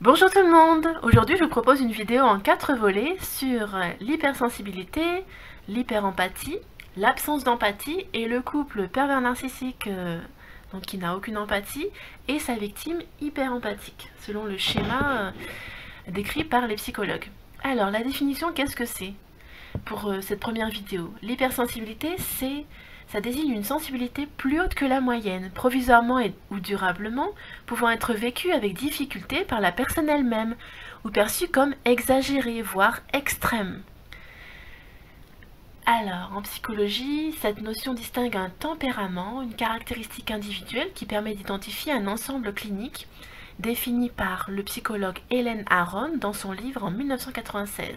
Bonjour tout le monde! Aujourd'hui je vous propose une vidéo en 4 volets sur l'hypersensibilité, l'hyperempathie, l'absence d'empathie et le couple pervers narcissique donc qui n'a aucune empathie et sa victime hyperempathique, selon le schéma décrit par les psychologues. Alors la définition, qu'est-ce que c'est pour cette première vidéo? L'hypersensibilité, ça désigne une sensibilité plus haute que la moyenne, provisoirement ou durablement, pouvant être vécue avec difficulté par la personne elle-même, ou perçue comme exagérée, voire extrême. Alors, en psychologie, cette notion distingue un tempérament, une caractéristique individuelle qui permet d'identifier un ensemble clinique défini par le psychologue Helen Aron dans son livre en 1996.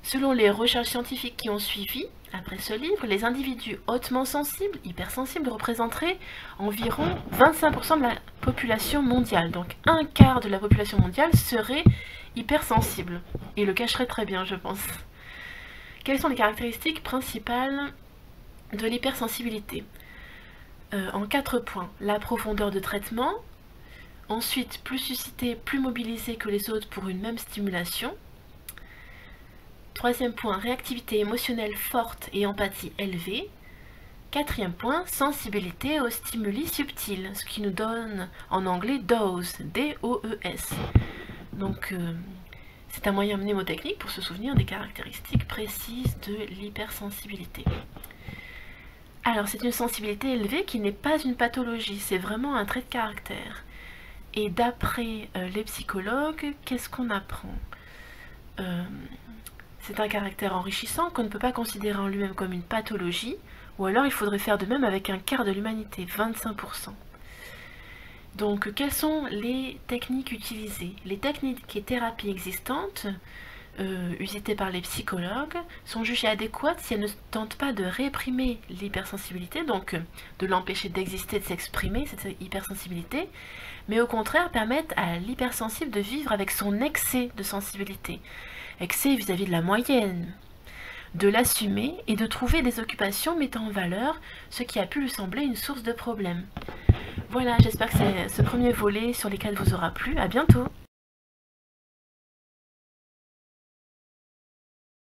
Selon les recherches scientifiques qui ont suivi, après ce livre, les individus hautement sensibles, hypersensibles, représenteraient environ 25% de la population mondiale. Donc un quart de la population mondiale serait hypersensible. Et le cacherait très bien, je pense. Quelles sont les caractéristiques principales de l'hypersensibilité? En 4 points. La profondeur de traitement. Ensuite, plus suscité, plus mobilisé que les autres pour une même stimulation. Troisième point, réactivité émotionnelle forte et empathie élevée. Quatrième point, sensibilité aux stimuli subtils, ce qui nous donne en anglais DOES, D-O-E-S. Donc, c'est un moyen mnémotechnique pour se souvenir des caractéristiques précises de l'hypersensibilité. Alors, c'est une sensibilité élevée qui n'est pas une pathologie, c'est vraiment un trait de caractère. Et d'après les psychologues, qu'est-ce qu'on apprend? C'est un caractère enrichissant qu'on ne peut pas considérer en lui-même comme une pathologie, ou alors il faudrait faire de même avec un quart de l'humanité, 25%. Donc, quelles sont les techniques utilisées? Les techniques et thérapies existantes, usitées par les psychologues, sont jugées adéquates si elles ne tentent pas de réprimer l'hypersensibilité, donc de l'empêcher d'exister, de s'exprimer, cette hypersensibilité, mais au contraire permettent à l'hypersensible de vivre avec son excès de sensibilité, excès vis-à-vis de la moyenne, de l'assumer et de trouver des occupations mettant en valeur ce qui a pu lui sembler une source de problème. Voilà, j'espère que ce premier volet sur les 4 vous aura plu. À bientôt!